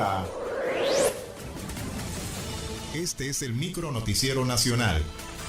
hora. Este es el micro noticiero nacional.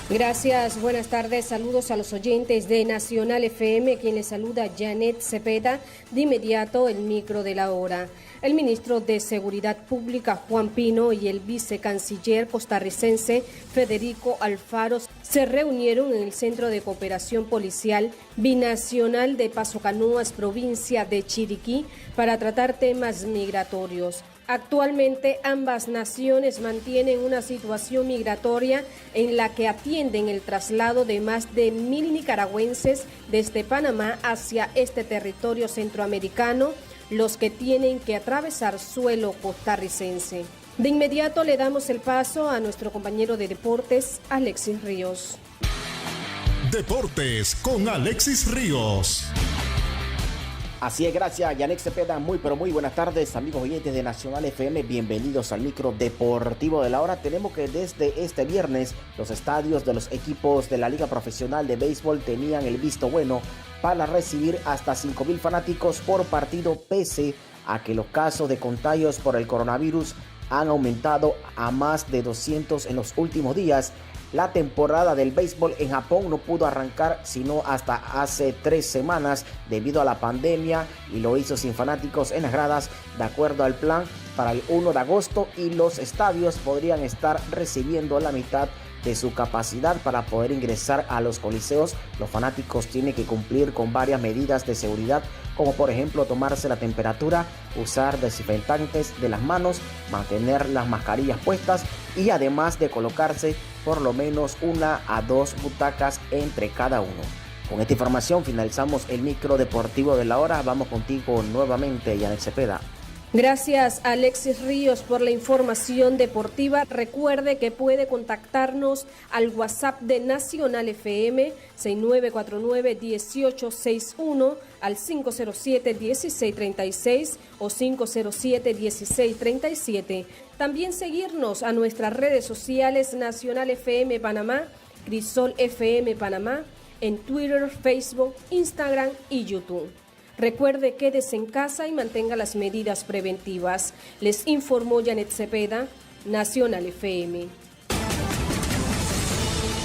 Gracias, buenas tardes, saludos a los oyentes de Nacional FM, quien les saluda Janet Cepeda. De inmediato el micro de la hora. El ministro de Seguridad Pública, Juan Pino, y el vicecanciller costarricense, Federico Alfaro, se reunieron en el Centro de Cooperación Policial Binacional de Paso Canoas, provincia de Chiriquí, para tratar temas migratorios. Actualmente ambas naciones mantienen una situación migratoria en la que atienden el traslado de más de 1,000 nicaragüenses desde Panamá hacia este territorio centroamericano, los que tienen que atravesar suelo costarricense. De inmediato le damos el paso a nuestro compañero de deportes, Alexis Ríos. Deportes con Alexis Ríos. Así es, gracias, Yanek Cepeda. Muy buenas tardes, amigos oyentes de Nacional FM. Bienvenidos al micro deportivo de la hora. Tenemos que desde este viernes los estadios de los equipos de la Liga Profesional de Béisbol tenían el visto bueno para recibir hasta 5,000 fanáticos por partido, pese a que los casos de contagios por el coronavirus han aumentado a más de 200 en los últimos días. La temporada del béisbol en Japón no pudo arrancar sino hasta hace 3 semanas debido a la pandemia, y lo hizo sin fanáticos en las gradas de acuerdo al plan para el 1 de agosto, y los estadios podrían estar recibiendo la mitad de su capacidad. Para poder ingresar a los coliseos, los fanáticos tienen que cumplir con varias medidas de seguridad, como por ejemplo tomarse la temperatura, usar desinfectantes de las manos, mantener las mascarillas puestas y además de colocarse por lo menos 1 a 2 butacas entre cada uno. Con esta información finalizamos el micro deportivo de la hora. Vamos contigo nuevamente, Yanet Cepeda. Gracias, Alexis Ríos, por la información deportiva. Recuerde que puede contactarnos al WhatsApp de Nacional FM 6949-1861, al 507-1636 o 507-1637. También seguirnos a nuestras redes sociales Nacional FM Panamá, Crisol FM Panamá, en Twitter, Facebook, Instagram y YouTube. Recuerde, quédese en casa y mantenga las medidas preventivas. Les informó Janet Cepeda, Nacional FM.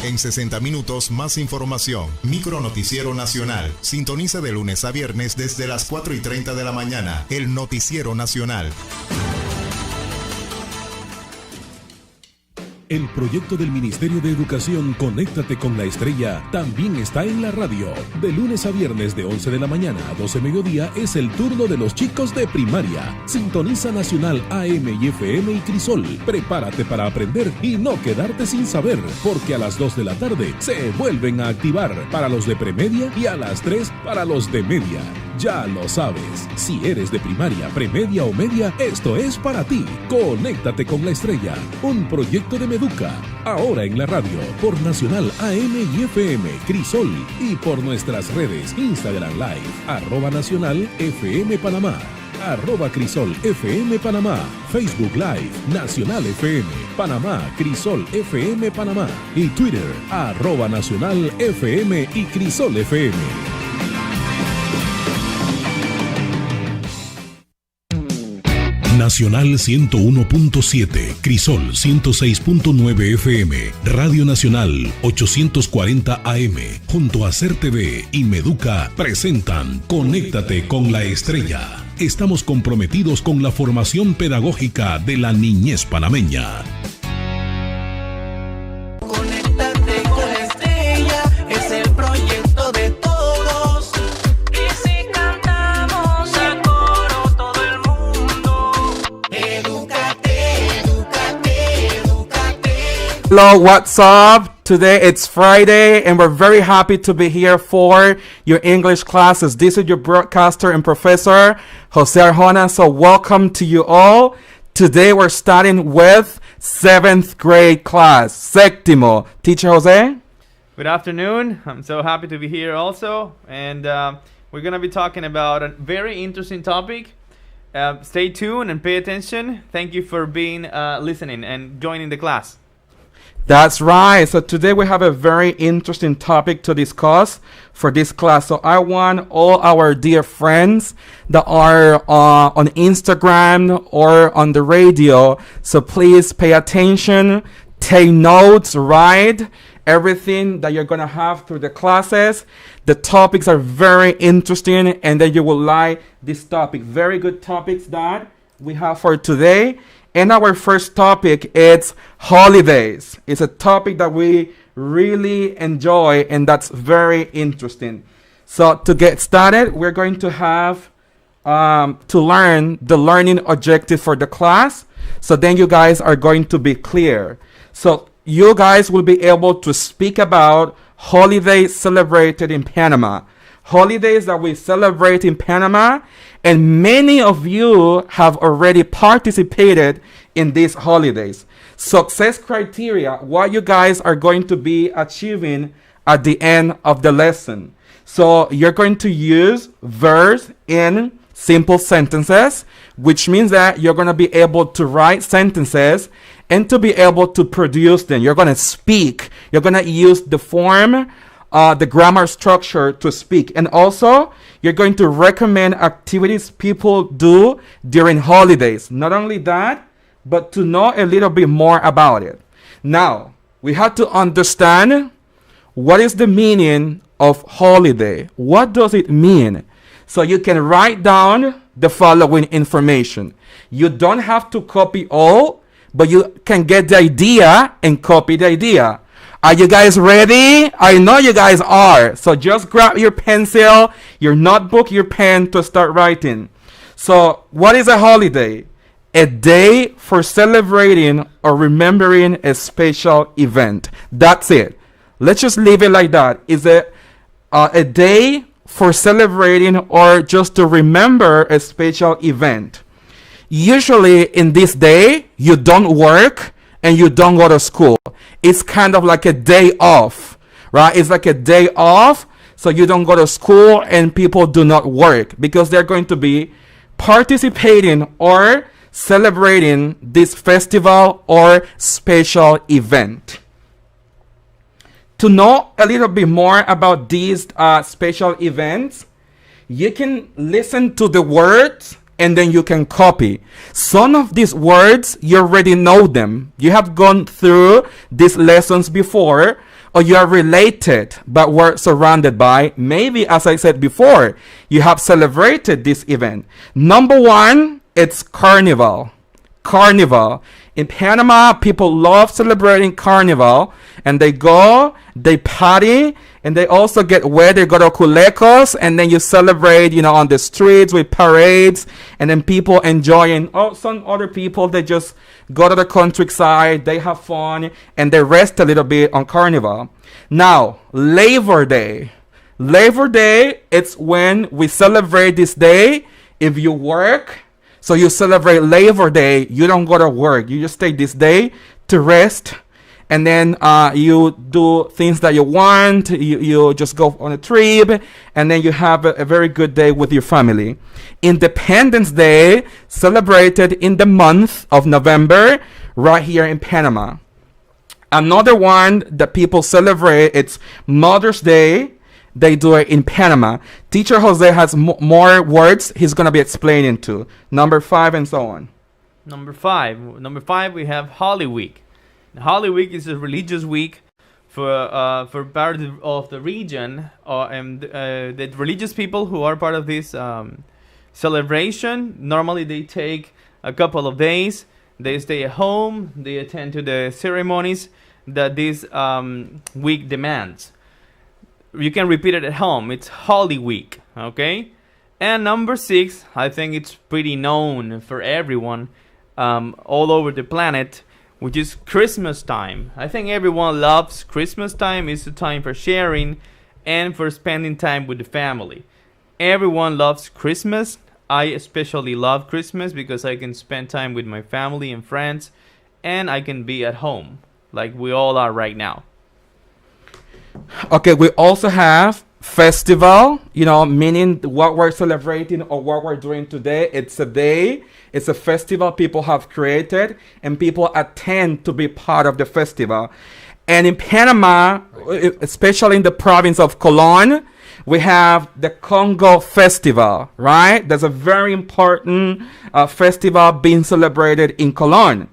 En 60 minutos más información. Micro noticiero nacional. Sintoniza de lunes a viernes desde las 4:30 de la mañana. El noticiero nacional. El proyecto del Ministerio de Educación Conéctate con la Estrella también está en la radio. De lunes a viernes de 11 de la mañana a 12 mediodía es el turno de los chicos de primaria. Sintoniza Nacional AM y FM y Crisol. Prepárate para aprender y no quedarte sin saber, porque a las 2 de la tarde se vuelven a activar para los de premedia y a las 3 para los de media. Ya lo sabes, si eres de primaria, premedia o media, esto es para ti. Conéctate con la Estrella, un proyecto de Meduca, ahora en la radio, por Nacional AM y FM, Crisol, y por nuestras redes, Instagram Live, @Nacional FM Panamá, @Crisol FM Panamá, Facebook Live, Nacional FM, Panamá, Crisol FM Panamá, y Twitter, @Nacional FM y Crisol FM. Nacional 101.7, Crisol 106.9 FM, Radio Nacional 840 AM, junto a Ser TV y Meduca presentan Conéctate con la Estrella. Estamos comprometidos con la formación pedagógica de la niñez panameña. Conéctate con la Estrella, es el proyecto de todos. Y si cantamos a coro todo el mundo, edúcate, edúcate, edúcate. Hello, what's up? Today it's Friday and we're very happy to be here for your English classes. This is your broadcaster and professor, Jose Arjona. So welcome to you all. Today we're starting with 7th grade class, séptimo. Teacher Jose? Good afternoon. I'm so happy to be here also. And we're going to be talking about a very interesting topic. Stay tuned and pay attention. Thank you for being listening and joining the class. That's right. So today we have a very interesting topic to discuss for this class. So I want all our dear friends that are on Instagram or on the radio. So please pay attention, take notes, write everything that you're going to have through the classes. The topics are very interesting and then you will like this topic. Very good topics that we have for today. And our first topic is holidays. It's a topic that we really enjoy and that's very interesting. So to get started, we're going to have to learn the learning objective for the class. So then you guys are going to be clear. So you guys will be able to speak about holidays celebrated in Panama. Holidays that we celebrate in Panama, and many of you have already participated in these holidays. Success criteria, what you guys are going to be achieving at the end of the lesson. So you're going to use verbs in simple sentences, which means that you're going to be able to write sentences and to be able to produce them. You're going to speak. You're going to use the form, the grammar structure to speak. And also, you're going to recommend activities people do during holidays. Not only that, but to know a little bit more about it. Now, we have to understand what is the meaning of holiday. What does it mean? So you can write down the following information. You don't have to copy all, but you can get the idea and copy the idea. Are you guys ready? I know you guys are. So just grab your pencil, your notebook, your pen to start writing. So what is a holiday? A day for celebrating or remembering a special event. That's it. Let's just leave it like that. Is it a day for celebrating or just to remember a special event? Usually in this day, you don't work and you don't go to school. It's kind of like a day off, right? It's like a day off, so you don't go to school and people do not work because they're going to be participating or celebrating this festival or special event. To know a little bit more about these special events, you can listen to the words and then you can copy. Some of these words, you already know them. You have gone through these lessons before, or you are related but were surrounded by. Maybe, as I said before, you have celebrated this event. Number one, it's Carnival. Carnival. In Panama, people love celebrating Carnival, and they go, they party, and they also get wet. They go to Culecos, and then you celebrate, on the streets with parades, and then people enjoying. Oh, some other people, they just go to the countryside, they have fun, and they rest a little bit on Carnival. Now, Labor Day. Labor Day, it's when we celebrate this day. If you work, so you celebrate Labor Day, you don't go to work. You just take this day to rest. And then you do things that you want. You just go on a trip. And then you have a very good day with your family. Independence Day, celebrated in the month of November, right here in Panama. Another one that people celebrate, it's Mother's Day. They do it in Panama. Teacher Jose has more words he's going to be explaining to. Number 5 and so on. Number five, we have Holy Week. Holy Week is a religious week for part of the region, and the religious people who are part of this celebration. Normally, they take a couple of days. They stay at home. They attend to the ceremonies that this week demands. You can repeat it at home. It's Holy Week, okay? And number 6, I think it's pretty known for everyone all over the planet, which is Christmas time. I think everyone loves Christmas time. It's a time for sharing and for spending time with the family. Everyone loves Christmas. I especially love Christmas because I can spend time with my family and friends, and I can be at home like we all are right now. Okay, we also have Festival, meaning what we're celebrating or what we're doing today. It's a day, it's a festival people have created, and people attend to be part of the festival. And in Panama, especially in the province of Colón, we have the Congo Festival, right? There's a very important festival being celebrated in Colón.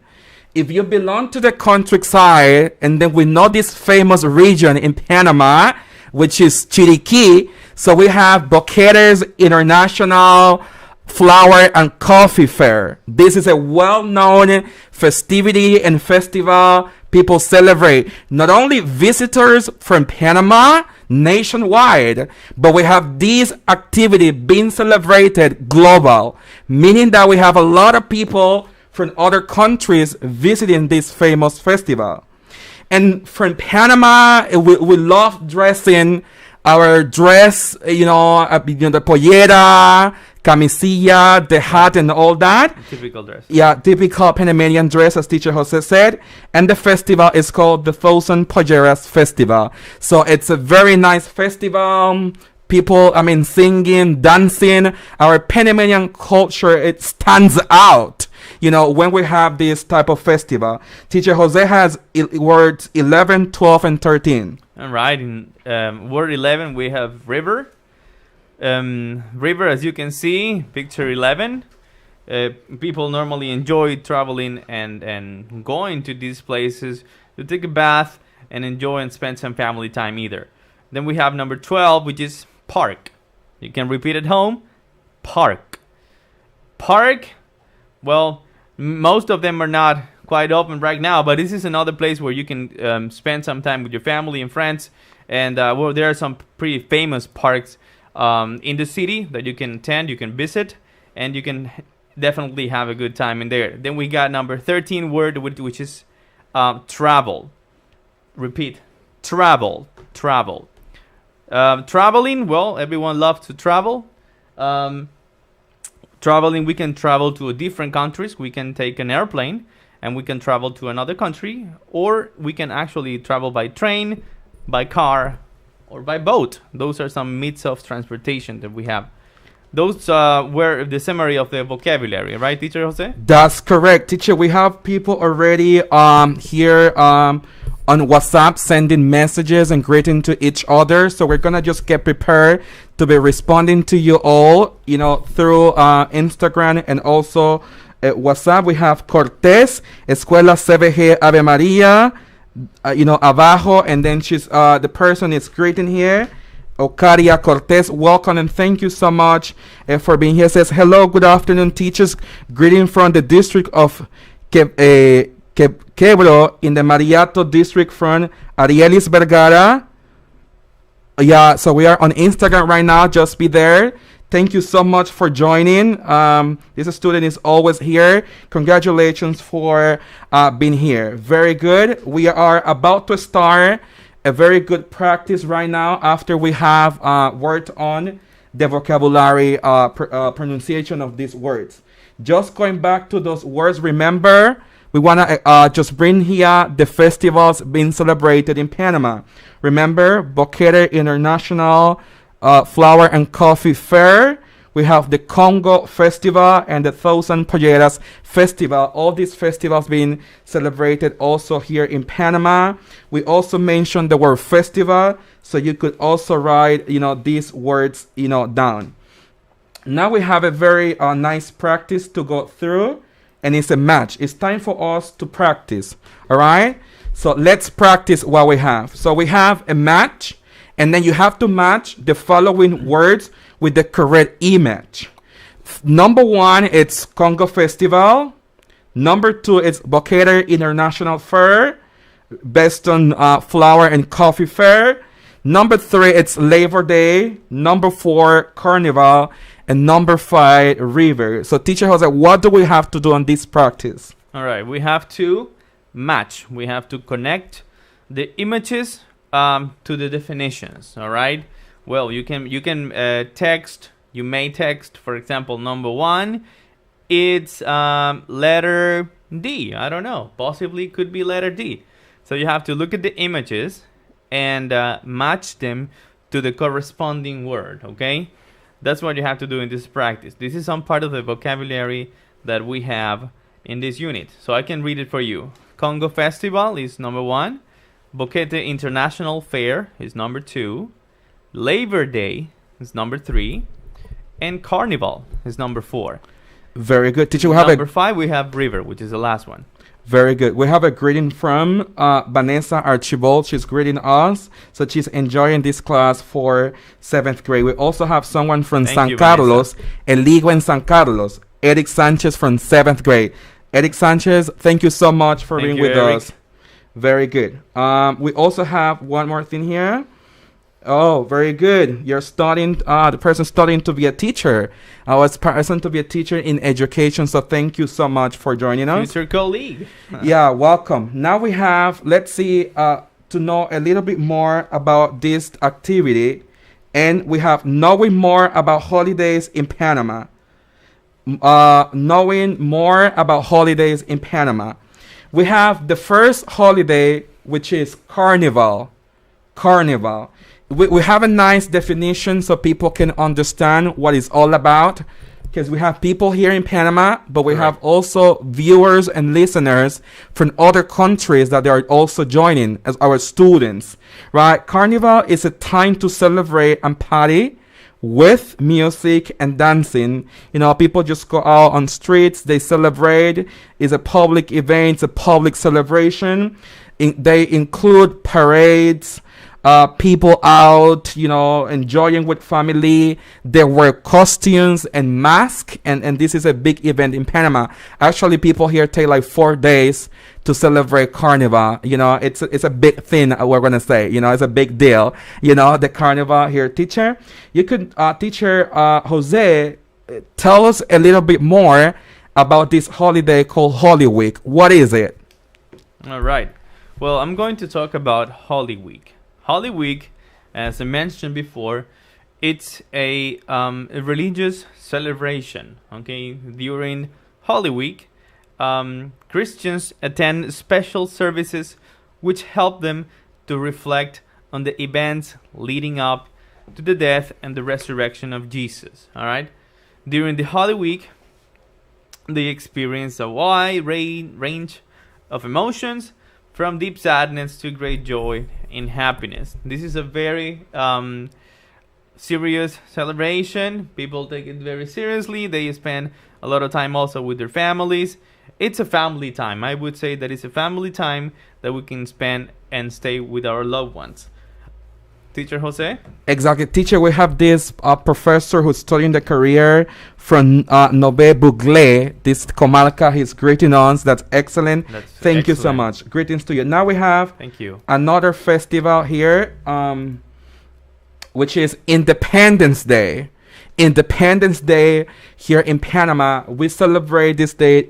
If you belong to the countryside, and then we know this famous region in Panama, which is Chiriquí, so we have Boquetes International Flower and Coffee Fair. This is a well-known festivity and festival people celebrate. Not only visitors from Panama, nationwide, but we have this activity being celebrated global, meaning that we have a lot of people from other countries visiting this famous festival. And from Panama, we love dressing our dress, the pollera, camisilla, the hat, and all that. Typical dress. Yeah, typical Panamanian dress, as Teacher Jose said. And the festival is called the Thousand Polleras Festival. So it's a very nice festival. People, singing, dancing. Our Panamanian culture, it stands out, when we have this type of festival. Teacher Jose has words 11, 12, and 13. All right. In word 11, we have river. River, as you can see, picture 11. People normally enjoy traveling and going to these places to take a bath and enjoy and spend some family time either. Then we have number 12, which is park. You can repeat at home. Park. Park, well, most of them are not quite open right now, but this is another place where you can spend some time with your family and friends. And there are some pretty famous parks in the city that you can attend, you can visit, and you can definitely have a good time in there. Then we got number 13 word, which is travel. Repeat. Travel. Traveling, well, everyone loves to travel. Traveling, we can travel to different countries. We can take an airplane and we can travel to another country, or we can actually travel by train, by car, or by boat. Those are some means of transportation that we have. Those were the summary of the vocabulary, right, Teacher Jose? That's correct, Teacher. We have people already here on WhatsApp sending messages and greeting to each other. So we're gonna just get prepared to be responding to you all, through Instagram and also WhatsApp. We have Cortés, Escuela CBG Ave María, abajo, and then she's the person is greeting here. Ocaria Cortés, welcome and thank you so much for being here. Says, hello, good afternoon, teachers. Greeting from the district of Quebro in the Mariato district from Arielis Vergara. Yeah, so we are on Instagram right now. Just be there. Thank you so much for joining. This student is always here. Congratulations for being here. Very good. We are about to start a very good practice right now after we have worked on the vocabulary pronunciation of these words. Just going back to those words, remember, we want to just bring here the festivals being celebrated in Panama. Remember, Boquete International Flower and Coffee Fair. We have the Congo Festival and the Thousand Polleras Festival. All these festivals being celebrated also here in Panama. We also mentioned the word festival, so you could also write, these words, down. Now we have a very nice practice to go through, and it's a match. It's time for us to practice, all right? So let's practice what we have. So we have a match, and then you have to match the following words with the correct image. Number 1, it's Congo Festival. Number 2, it's Boquete International Fair, based on Flower and Coffee Fair. Number 3, it's Labor Day. Number 4, Carnival. And number 5, River. So Teacher Jose, what do we have to do on this practice? All right, we have to match. We have to connect the images to the definitions. All right. Well, you can text. You may text, for example, number 1. It's letter D. I don't know. Possibly could be letter D. So you have to look at the images and match them to the corresponding word, okay? That's what you have to do in this practice. This is some part of the vocabulary that we have in this unit. So I can read it for you. Congo Festival is number 1. Boquete International Fair is number 2. Labor Day is number 3. And Carnival is number 4. Very good. Teacher, we have Number 5, we have River, which is the last one. Very good. We have a greeting from Vanessa Archibald. She's greeting us. So she's enjoying this class for 7th grade. We also have someone from Thank San you, Carlos, Eligo in San Carlos, Eric Sanchez from 7th grade. Eric Sanchez, thank you so much for Thank being you, with Eric. us. Very good. We also have one more thing here. Oh, very good. You're studying, the person studying to be a teacher. I was person to be a teacher in education, so thank you so much for joining us. Future colleague. Yeah, welcome. Now we have, let's see, to know a little bit more about this activity. And we have knowing more about holidays in Panama. Knowing more about holidays in Panama. We have the first holiday, which is Carnival. Carnival. We have a nice definition so people can understand what it's all about, because we have people here in Panama, but we have also viewers and listeners from other countries that they are also joining as our students, right? Carnival is a time to celebrate and party with music and dancing. You know, people just go out on streets, they celebrate. It's a public event, it's a public celebration. They include parades, people out, you know, enjoying with family. They wear costumes and masks, and this is a big event in Panama. Actually, people here take like 4 days to celebrate Carnival. You know, it's a big thing, we're gonna say. You know, it's a big deal. You know, the Carnival here. Teacher, you could, teacher Jose, tell us a little bit more about this holiday called Holy Week. What is it? All right. Well, I'm going to talk about Holy Week. Holy Week, as I mentioned before, it's a religious celebration. Okay, during Holy Week, Christians attend special services which help them to reflect on the events leading up to the death and the resurrection of Jesus. All right, during the Holy Week, they experience a wide range of emotions, from deep sadness to great joy and happiness. This is a very serious celebration. People take it very seriously. They spend a lot of time also with their families. It's a family time. I would say that it's a family time that we can spend and stay with our loved ones. Teacher Jose? Exactly. Teacher, we have this professor who's studying the career from Nové Buglé, this Comalca. He's greeting us. That's excellent. Thank you so much. Greetings to you. Now we have Thank you. another festival here, which is Independence Day. Independence Day here in Panama. We celebrate this day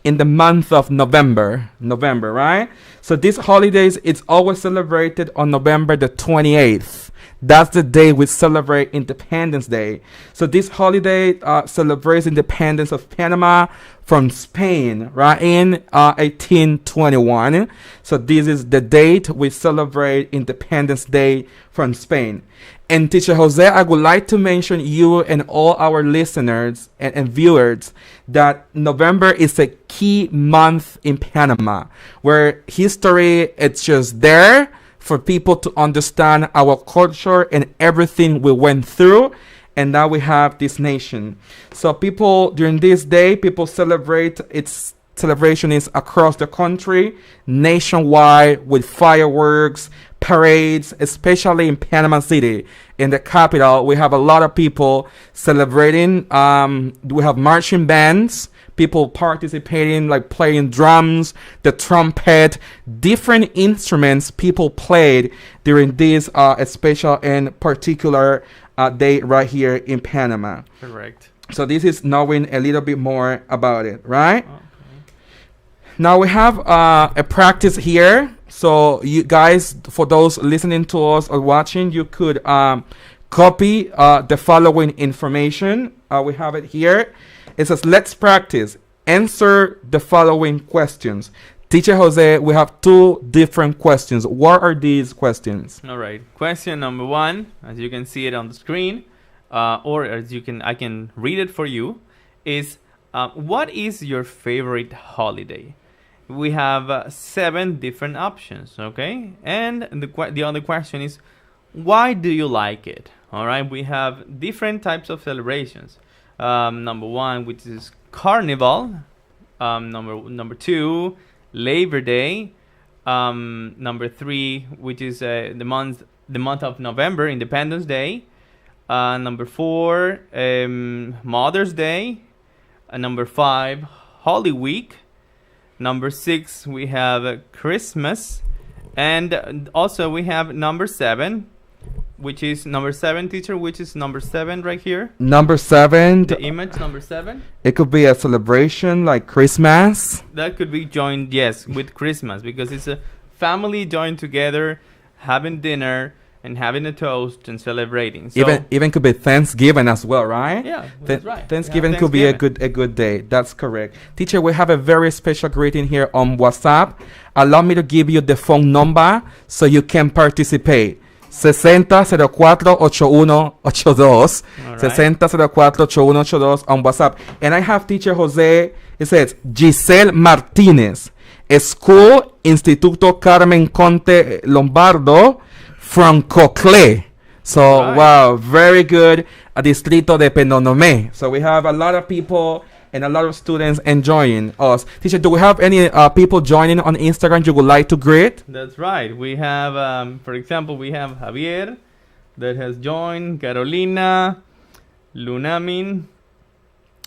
in the month of November, right? So this holidays, it's always celebrated on November the 28th. That's the day we celebrate Independence Day. So this holiday celebrates independence of Panama from Spain, right, in 1821. So this is the date we celebrate Independence Day from Spain. And Teacher Jose, I would like to mention you and all our listeners and viewers that November is a key month in Panama, where history, it's just there for people to understand our culture and everything we went through. And now we have this nation. So people, during this day, people celebrate. Its celebration is across the country, nationwide, with fireworks, parades, especially in Panama City, in the capital. We have a lot of people celebrating. We have marching bands, people participating, like playing drums, the trumpet, different instruments people played during this special and particular day right here in Panama. Correct. So this is knowing a little bit more about it, right? Okay. Now we have a practice here. So you guys, for those listening to us or watching, you could copy the following information. We have it here. It says, let's practice. Answer the following questions. Teacher Jose, we have two different questions. What are these questions? All right. Question number 1, as you can see it on the screen, or as I can read it for you, is what is your favorite holiday? We have 7 different options, okay? And the other question is, why do you like it? All right. We have different types of celebrations. Number 1, which is Carnival. Number 2, Labor Day. Number 3, which is the month of November, Independence Day. Number 4, Mother's Day. Number 5, Holy Week. Number 6, we have Christmas. And also we have number 7, which is number 7, teacher, which is number 7 right here. Number 7. The image number 7. It could be a celebration like Christmas. That could be joined, yes, with Christmas, because it's a family joined together, having dinner and having a toast and celebrating. So Even could be Thanksgiving as well, right? yeah, that's right. Thanksgiving could be a good day. That's correct. Teacher, we have a very special greeting here on WhatsApp. Allow me to give you the phone number so you can participate. 60048182 60048182 on WhatsApp. And I have teacher Jose. It says Giselle Martinez, School Instituto Carmen Conte Lombardo from Cocle. So Right. wow, very good. Distrito de Penonomé. So we have a lot of people and a lot of students enjoying us. Teacher, do we have any people joining on Instagram you would like to greet? That's right. We have, for example, we have Javier that has joined, Carolina, Lunamin.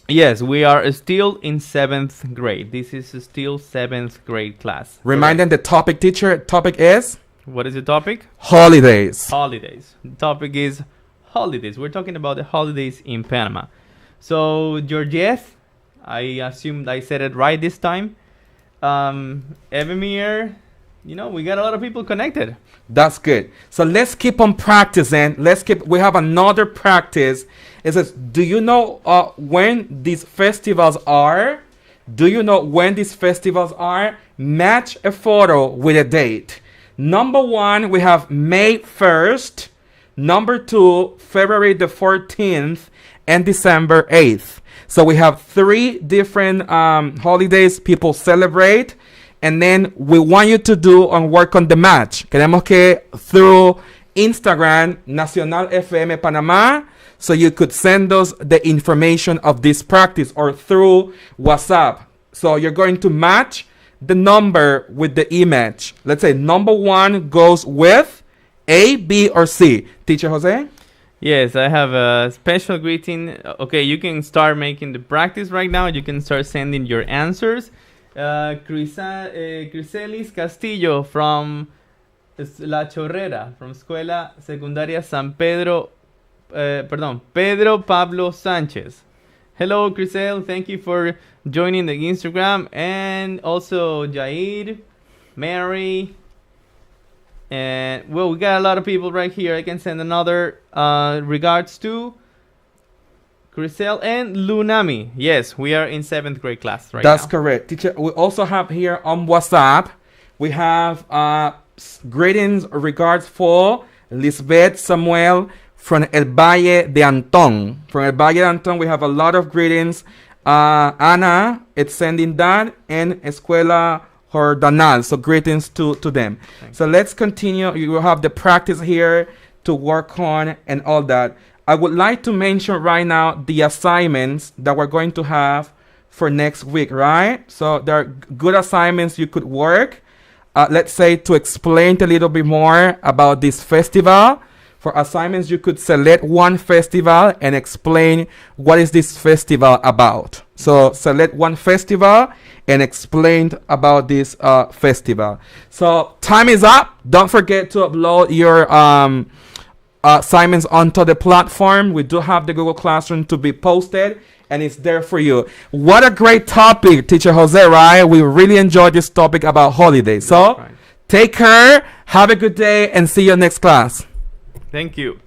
Yes, we are still in 7th grade. This is still 7th grade class. Reminding the topic, teacher. Topic is What is the topic? holidays. Holidays. The topic is holidays. We're talking about the holidays in Panama. So, Georgette, I assumed I said it right this time. Evamir, we got a lot of people connected. That's good. So let's keep on practicing. We have another practice. It says, do you know when these festivals are? Do you know when these festivals are? Match a photo with a date. Number 1, we have May 1st. Number 2, February the 14th and December 8th. So we have 3 different holidays people celebrate. And then we want you to do and work on the match. Queremos que through Instagram, Nacional FM Panamá, so you could send us the information of this practice, or through WhatsApp. So you're going to match the number with the image. Let's say number 1 goes with A, B, or C. Teacher Jose? Yes, I have a special greeting. Okay, you can start making the practice right now. You can start sending your answers. Criselis Castillo from La Chorrera, from Escuela Secundaria San Pedro, Pedro Pablo Sanchez. Hello, Crisel. Thank you for joining the Instagram. And also Jair, Mary. And well, we got a lot of people right here. I can send another regards to Crisel and Lunami. Yes, we are in 7th grade class right now. That's correct. Teacher, we also have here on WhatsApp, we have greetings, regards for Lisbeth Samuel from El Valle de Anton. From El Valle de Anton, we have a lot of greetings. Ana, it's sending that, and Escuela Jordanal. So greetings to them. Thanks. So let's continue. You will have the practice here to work on and all that. I would like to mention right now the assignments that we're going to have for next week, right? So there are good assignments you could work. Let's say to explain a little bit more about this festival. For assignments, you could select one festival and explain what is this festival about. So select one festival and explain about this festival. So time is up. Don't forget to upload your assignments onto the platform. We do have the Google Classroom to be posted, and it's there for you. What a great topic, Teacher Jose, right? We really enjoyed this topic about holidays. So right. Take care, have a good day, and see you next class. Thank you.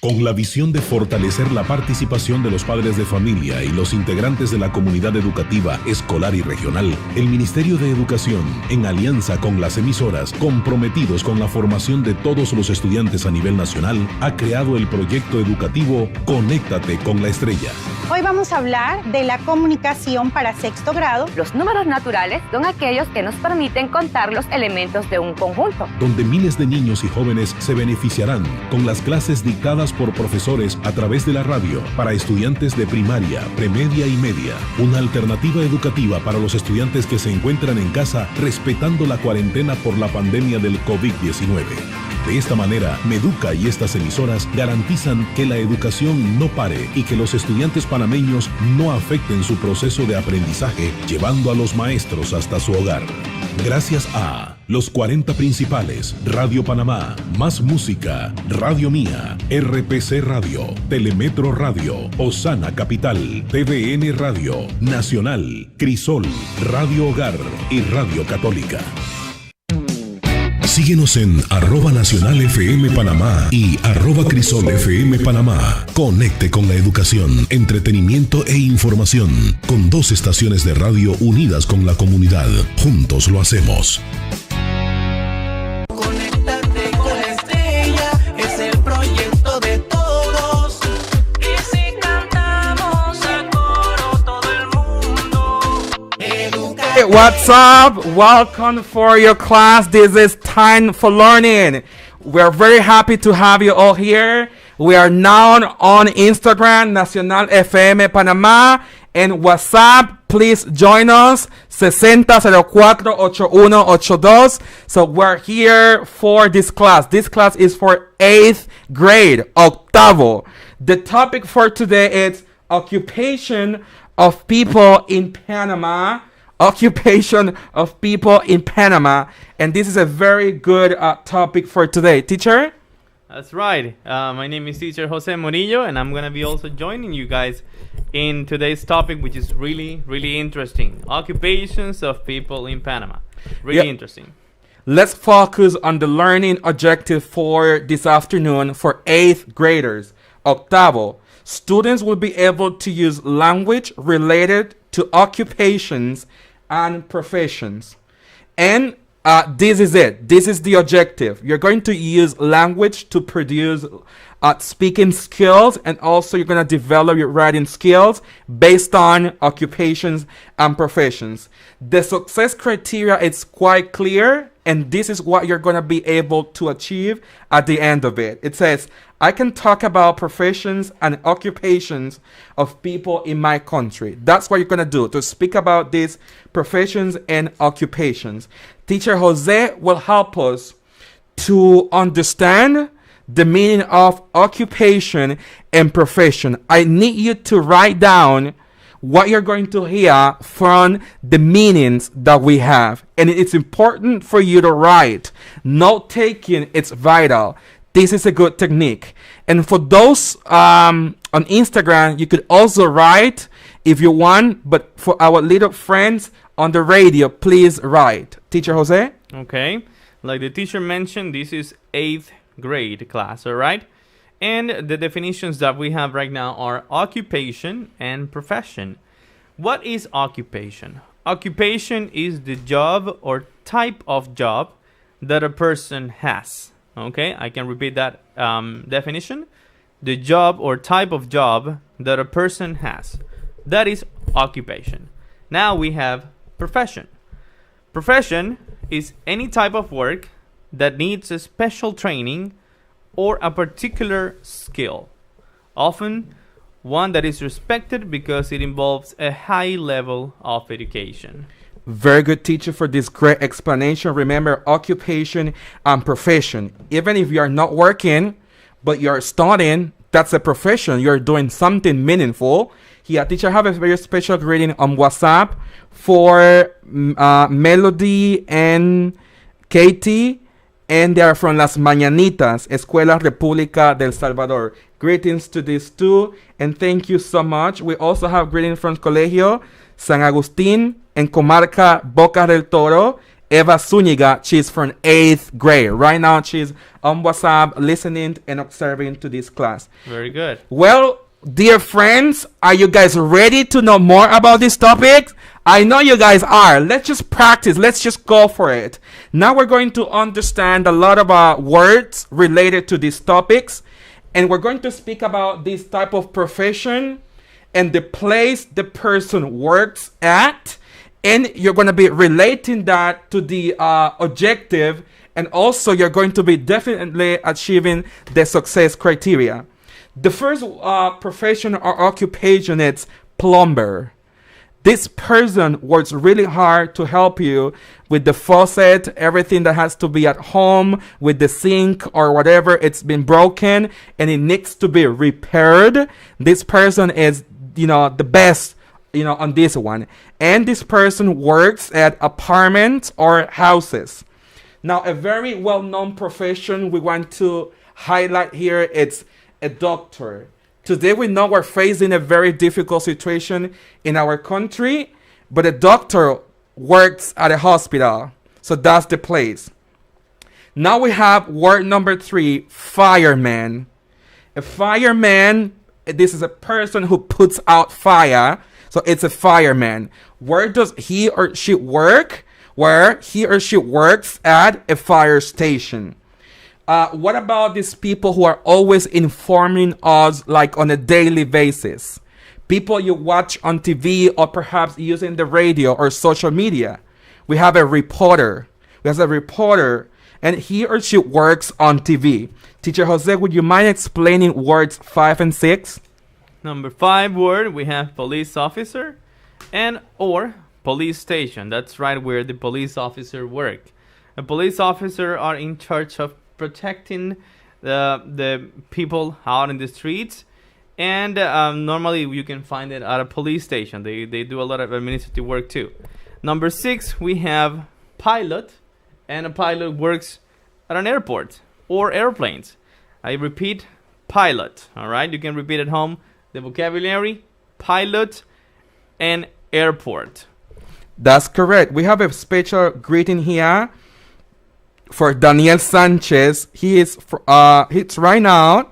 Con la visión de fortalecer la participación de los padres de familia y los integrantes de la comunidad educativa, escolar y regional, el Ministerio de Educación, en alianza con las emisoras comprometidos con la formación de todos los estudiantes a nivel nacional, ha creado el proyecto educativo Conéctate con la Estrella. Hoy vamos a hablar de la comunicación para sexto grado. Los números naturales son aquellos que nos permiten contar los elementos de un conjunto. Donde miles de niños y jóvenes se beneficiarán con las clases dictadas por profesores a través de la radio para estudiantes de primaria, premedia y media. Una alternativa educativa para los estudiantes que se encuentran en casa respetando la cuarentena por la pandemia del COVID-19. De esta manera, Meduca y estas emisoras garantizan que la educación no pare y que los estudiantes panameños no afecten su proceso de aprendizaje, llevando a los maestros hasta su hogar. Gracias a los 40 principales, Radio Panamá, Más Música, Radio Mía, RPC Radio, Telemetro Radio, Osana Capital, TVN Radio, Nacional, Crisol, Radio Hogar y Radio Católica. Síguenos en @NacionalFM Panamá y @CrisolFM Panamá. Conecte con la educación, entretenimiento e información, con 2 estaciones de radio unidas con la comunidad. Juntos lo hacemos. Conéctate con la estrella, es el proyecto de todos. Y si cantamos a coro todo el mundo, educativo. Hey, what's up? Welcome for your class. This is Time for Learning. We're very happy to have you all here. We are now on Instagram, Nacional FM Panamá, and WhatsApp. Please join us, 6004-8182. So we're here for this class. This class is for 8th grade, octavo. The topic for today is occupation of people in Panama. Occupation of people in Panama. And this is a very good topic for today. Teacher? That's right. My name is Teacher Jose Murillo, and I'm going to be also joining you guys in today's topic, which is really, really interesting. Occupations of people in Panama. Really interesting. Let's focus on the learning objective for this afternoon for 8th graders. Octavo. Students will be able to use language related to occupations and professions. And this is it. This is the objective. You're going to use language to produce speaking skills, and also you're going to develop your writing skills based on occupations and professions. The success criteria is quite clear, and this is what you're going to be able to achieve at the end of it. It says, I can talk about professions and occupations of people in my country. That's what you're going to do, to speak about these professions and occupations. Teacher Jose will help us to understand the meaning of occupation and profession. I need you to write down what you're going to hear from the meanings that we have. And it's important for you to write. Note taking, it's vital. This is a good technique. And for those on Instagram, you could also write if you want. But for our little friends on the radio, please write. Teacher Jose? Okay. Like the teacher mentioned, this is 8th grade class, all right? And the definitions that we have right now are occupation and profession. What is occupation? Occupation is the job or type of job that a person has. Okay, I can repeat that definition. The job or type of job that a person has. That is occupation. Now we have profession. Profession is any type of work that needs a special training or a particular skill. Often one that is respected because it involves a high level of education. Very good, teacher, for this great explanation. Remember, occupation and profession. Even if you are not working, but you're studying, that's a profession. You're doing something meaningful. Here, teacher, have a very special greeting on WhatsApp for Melody and Katie. And they are from Las Mañanitas, Escuela República del Salvador. Greetings to these two, and thank you so much. We also have greetings from Colegio San Agustín en Comarca Boca del Toro, Eva Zuniga. She's from 8th grade. Right now, she's on WhatsApp listening and observing to this class. Very good. Well, dear friends, are you guys ready to know more about this topic? I know you guys are. Let's just practice. Let's just go for it. Now we're going to understand a lot of words related to these topics. And we're going to speak about this type of profession and the place the person works at. And you're going to be relating that to the objective. And also you're going to be definitely achieving the success criteria. The first profession or occupation is plumber. This person works really hard to help you with the faucet, everything that has to be at home, with the sink or whatever, it's been broken and it needs to be repaired. This person is, the best, on this one. And this person works at apartments or houses. Now, a very well-known profession we want to highlight here, it's a doctor. Today we know we're facing a very difficult situation in our country, but a doctor works at a hospital. So that's the place. Now we have word number 3, fireman. A fireman, this is a person who puts out fire. So it's a fireman. Where does he or she work? Where he or she works at a fire station. What about these people who are always informing us like on a daily basis? People you watch on TV or perhaps using the radio or social media. We have a reporter. There's a reporter and he or she works on TV. Teacher Jose, would you mind explaining words 5 and 6? Number 5 word, we have police officer and or police station. That's right, where the police officer work. A police officer are in charge of protecting the people out in the streets, and normally you can find it at a police station. They do a lot of administrative work too. Number 6, we have pilot, and a pilot works at an airport or airplanes. I repeat, pilot. All right, you can repeat at home the vocabulary: pilot and airport. That's correct. We have a special greeting here for Daniel Sanchez. He's right now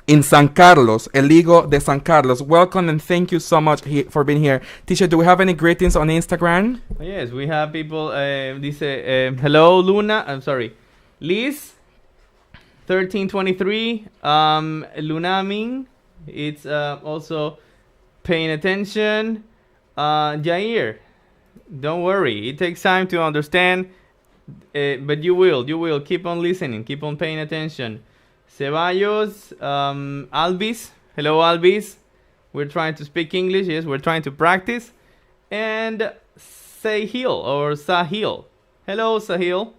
in San Carlos, Eligo de San Carlos. Welcome and thank you so much for being here. Teacher, do we have any greetings on Instagram? Yes, we have people. Hello, Luna. I'm sorry, Liz, 1323. Luna Ming. It's also paying attention. Jair, don't worry. It takes time to understand. But you will keep on listening, keep on paying attention. Ceballos, Alvis, hello Alvis, we're trying to speak English. Yes, we're trying to practice. And Sahil or Sahil, hello Sahil.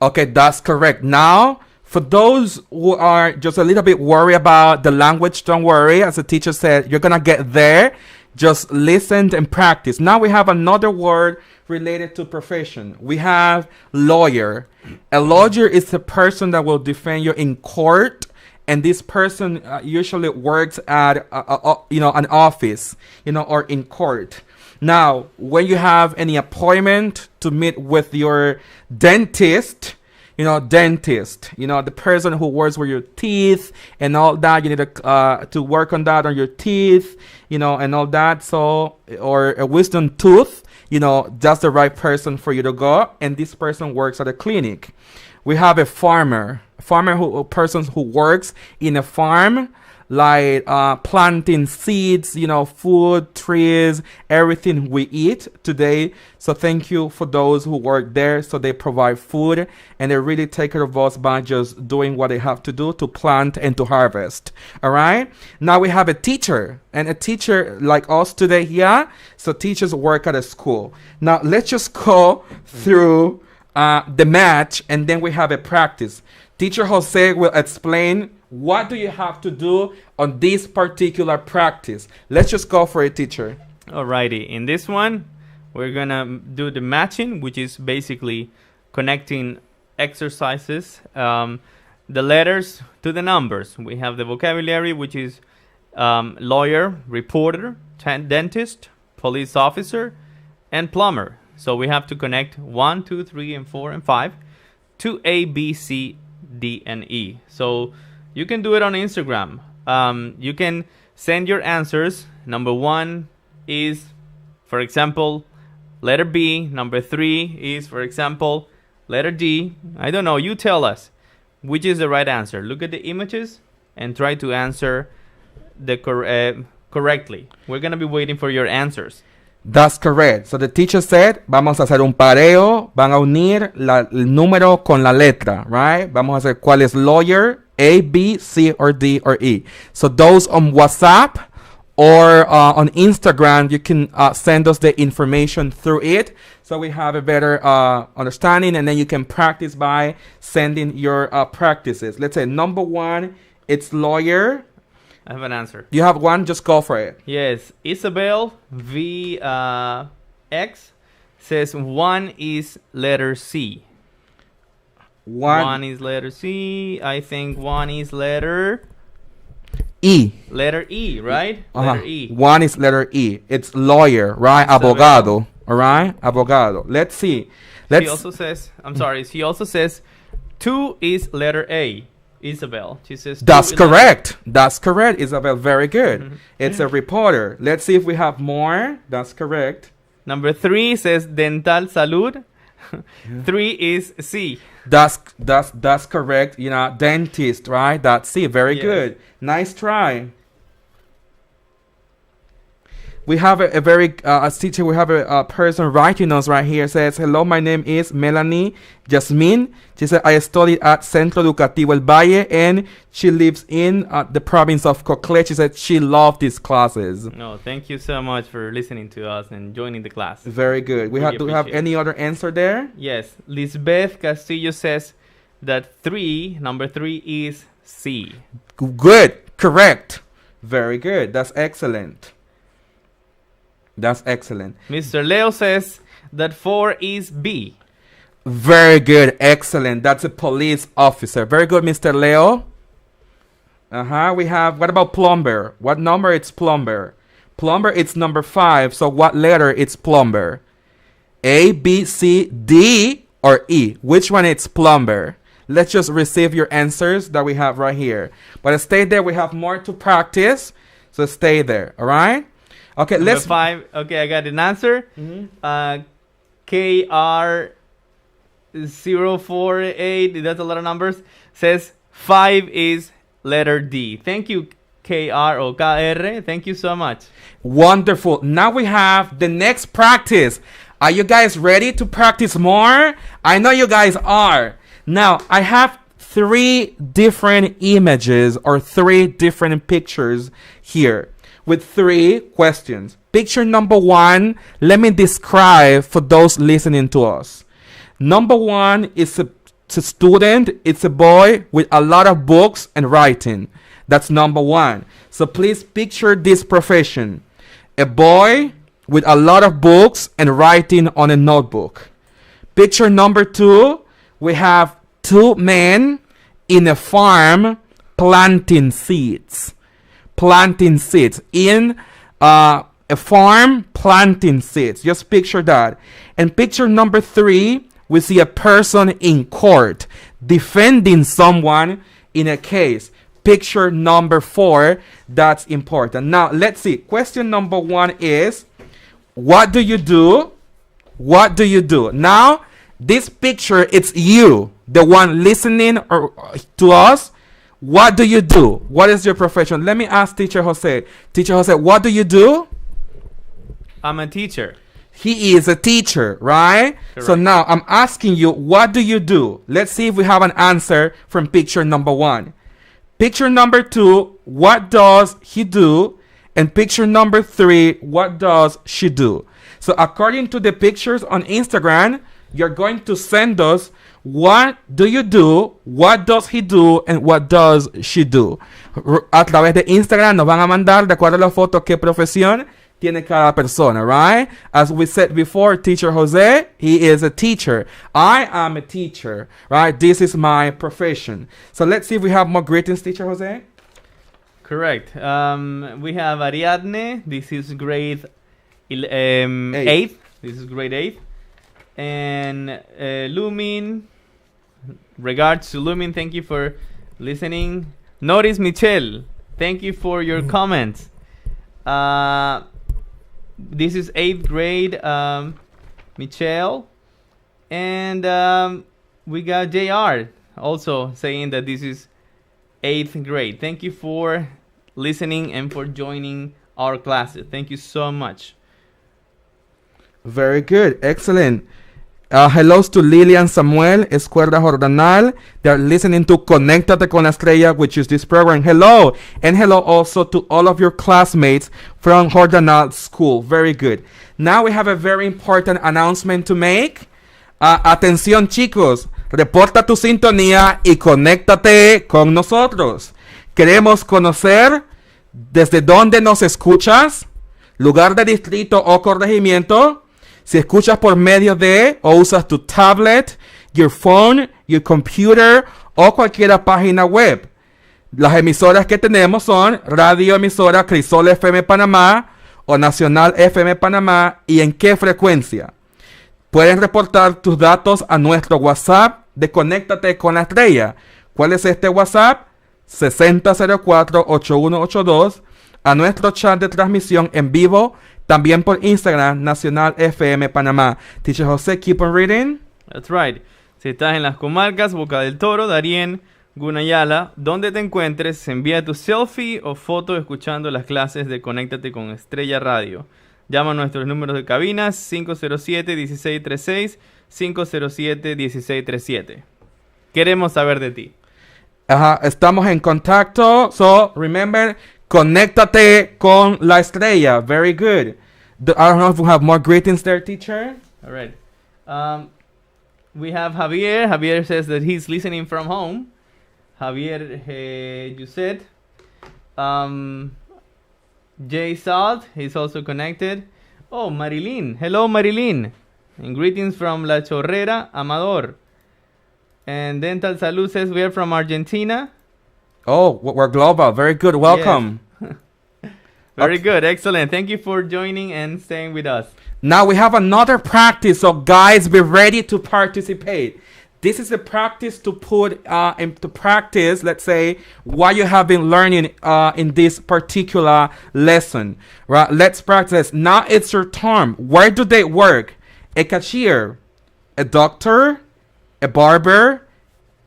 Okay, that's correct. Now for those who are just a little bit worried about the language, don't worry. As the teacher said, you're gonna get there. Just listen and practice. Now we have another word related to profession. We have lawyer. A lawyer is the person that will defend you in court, and this person usually works at an office, or in court. Now, when you have any appointment to meet with your dentist, the person who works with your teeth and all that, you need to work on that on your teeth, and all that. So, or a wisdom tooth, that's the right person for you to go. And this person works at a clinic. We have a farmer, person who works in a farm, like planting seeds, food, trees, everything we eat today. So thank you for those who work there. So they provide food and they really take care of us by just doing what they have to do to plant and to harvest. All right. Now we have a teacher, and a teacher like us today here. So teachers work at a school. Now let's just go through the match, and then we have a practice. Teacher Jose will explain what do you have to do on this particular practice. Let's just go for it, teacher. Alrighty. In this one, we're going to do the matching, which is basically connecting exercises, the letters to the numbers. We have the vocabulary, which is lawyer, reporter, dentist, police officer, and plumber. So we have to connect 1, 2, 3, and 4, and 5 to A, B, C, D, and E. So you can do it on Instagram. You can send your answers. Number 1 is, for example, letter B. Number 3 is, for example, letter D. I don't know. You tell us which is the right answer. Look at the images and try to answer the correctly. We're going to be waiting for your answers. That's correct. So the teacher said, vamos a hacer un pareo, van a unir el número con la letra, right? Vamos a hacer cuál es lawyer, A, B, C, or D, or E. So those on WhatsApp or on Instagram, you can send us the information through it so we have a better understanding, and then you can practice by sending your practices. Let's say number 1, it's lawyer. I have an answer. You have one? Just go for it. Yes. Isabel V X says 1 is letter C. 1 is letter C. I think 1 is letter E. Letter E, right? Letter E. 1 is letter E. It's lawyer, right? Isabel. Abogado. All right? Abogado. Let's see. She also says, she also says 2 is letter A. Isabel. She says that's correct. That's correct, Isabel. Very good. Mm-hmm. It's a reporter. Let's see if we have more. That's correct. Number 3 says dental salud. 3 is C. That's correct. You know, dentist, right? That's C. Very good. Nice try. We have a very teacher. We have a person writing us right here. Says, hello, my name is Melanie Jasmine. She said, I studied at Centro Educativo El Valle, and she lives in the province of Cocle. She said she loved these classes. No, thank you so much for listening to us and joining the class. Very good. Do we have any other answer there? Yes. Lisbeth Castillo says that number 3 is C. Good. Correct. Very good. That's excellent. That's excellent. Mr. Leo says that 4 is B. Very good. Excellent. That's a police officer. Very good, Mr. Leo. We have, what about plumber? What number it's plumber? Plumber, it's number 5. So what letter it's plumber? A, B, C, D, or E? Which one it's plumber? Let's just receive your answers that we have right here. But stay there. We have more to practice. So stay there. All right? Okay, Number 5. Okay, I got an answer. Mm-hmm. KR048, that's a lot of numbers, says 5 is letter D. Thank you, KR or KR. Thank you so much. Wonderful. Now we have the next practice. Are you guys ready to practice more? I know you guys are. Now, I have 3 different images or 3 different pictures here, with 3 questions. Picture number 1, let me describe for those listening to us. Number 1 is a student. It's a boy with a lot of books and writing. That's number 1. So please picture this profession. A boy with a lot of books and writing on a notebook. Picture number 2, we have 2 men in a farm planting seeds. Planting seeds in a farm, planting seeds. Just picture that. And picture number 3, we see a person in court defending someone in a case. Picture number 4, that's important. Now let's see. Question number 1 is, what do you do? What do you do? Now this picture, it's you, the one listening to us. What do you do? What is your profession? Let me ask Teacher Jose. Teacher Jose, what do you do? I'm a teacher. He is a teacher, right? Correct. So now I'm asking you, what do you do? Let's see if we have an answer from picture number 1. Picture number 2, what does he do? And picture number 3, what does she do? So according to the pictures on Instagram, you're going to send us, what do you do? What does he do? And what does she do? A través de Instagram nos van a mandar, de acuerdo a las fotos, qué profesión tiene cada persona, right? As we said before, Teacher Jose, he is a teacher. I am a teacher, right? This is my profession. So let's see if we have more greetings, Teacher Jose. Correct. We have Ariadne. This is grade 8. This is grade 8. And Lumin, regards to Lumin, thank you for listening. Notice Michelle, thank you for your comments. This is 8th grade, Michelle. And we got JR also saying that this is 8th grade. Thank you for listening and for joining our classes. Thank you so much. Very good. Excellent. Hellos to Lilian Samuel, Escuela Jordanal. They're listening to Conéctate con la Estrella, which is this program. Hello. And hello also to all of your classmates from Jordanal School. Very good. Now we have a very important announcement to make. Atención, chicos. Reporta tu sintonía y conéctate con nosotros. Queremos conocer desde dónde nos escuchas, lugar de distrito o corregimiento. Si escuchas por medio de o usas tu tablet, your phone, your computer o cualquier página web. Las emisoras que tenemos son Radio Emisora Crisol FM Panamá o Nacional FM Panamá y en qué frecuencia. Pueden reportar tus datos a nuestro WhatsApp de Conéctate con la Estrella. ¿Cuál es este WhatsApp? 6004-8182. A nuestro chat de transmisión en vivo, también por Instagram, Nacional FM Panamá. Teacher José, keep on reading. That's right. Si estás en las comarcas Boca del Toro, Darién, Gunayala, donde te encuentres, envía tu selfie o foto escuchando las clases de Conéctate con Estrella Radio. Llama a nuestros números de cabinas 507-1636, 507-1637. Queremos saber de ti. Estamos en contacto. So, remember, Conéctate con la Estrella. Very good. I don't know if we have more greetings there, teacher. All right. We have Javier. Javier says that he's listening from home. Javier, you said. Jay Salt, he's also connected. Oh, Marilyn. Hello, Marilyn. And greetings from La Chorrera, Amador. And Dental Salud says we are from Argentina. Oh, we're global. Very good. Welcome. Yes. Very good. Excellent. Thank you for joining and staying with us. Now we have another practice. So guys, be ready to participate. This is a practice to put into practice, let's say, what you have been learning in this particular lesson. Right? Let's practice. Now it's your turn. Where do they work? A cashier, a doctor, a barber,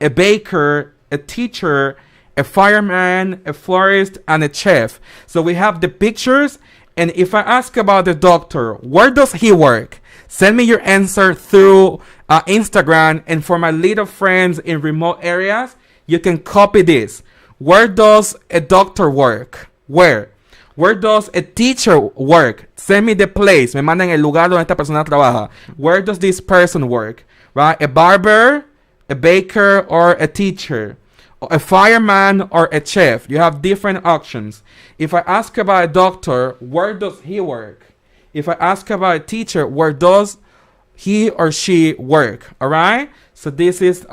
a baker, a teacher, a fireman, a florist, and a chef. So we have the pictures. And if I ask about the doctor, where does he work? Send me your answer through Instagram. And for my little friends in remote areas, you can copy this. Where does a doctor work? Where? Where does a teacher work? Send me the place. Me mandan el lugar donde esta persona trabaja. Where does this person work? Right? A barber, a baker, or a teacher. A fireman or a chef. You have different options. If I ask about a doctor, where does he work? If I ask about a teacher, where does he or she work? All right? So this is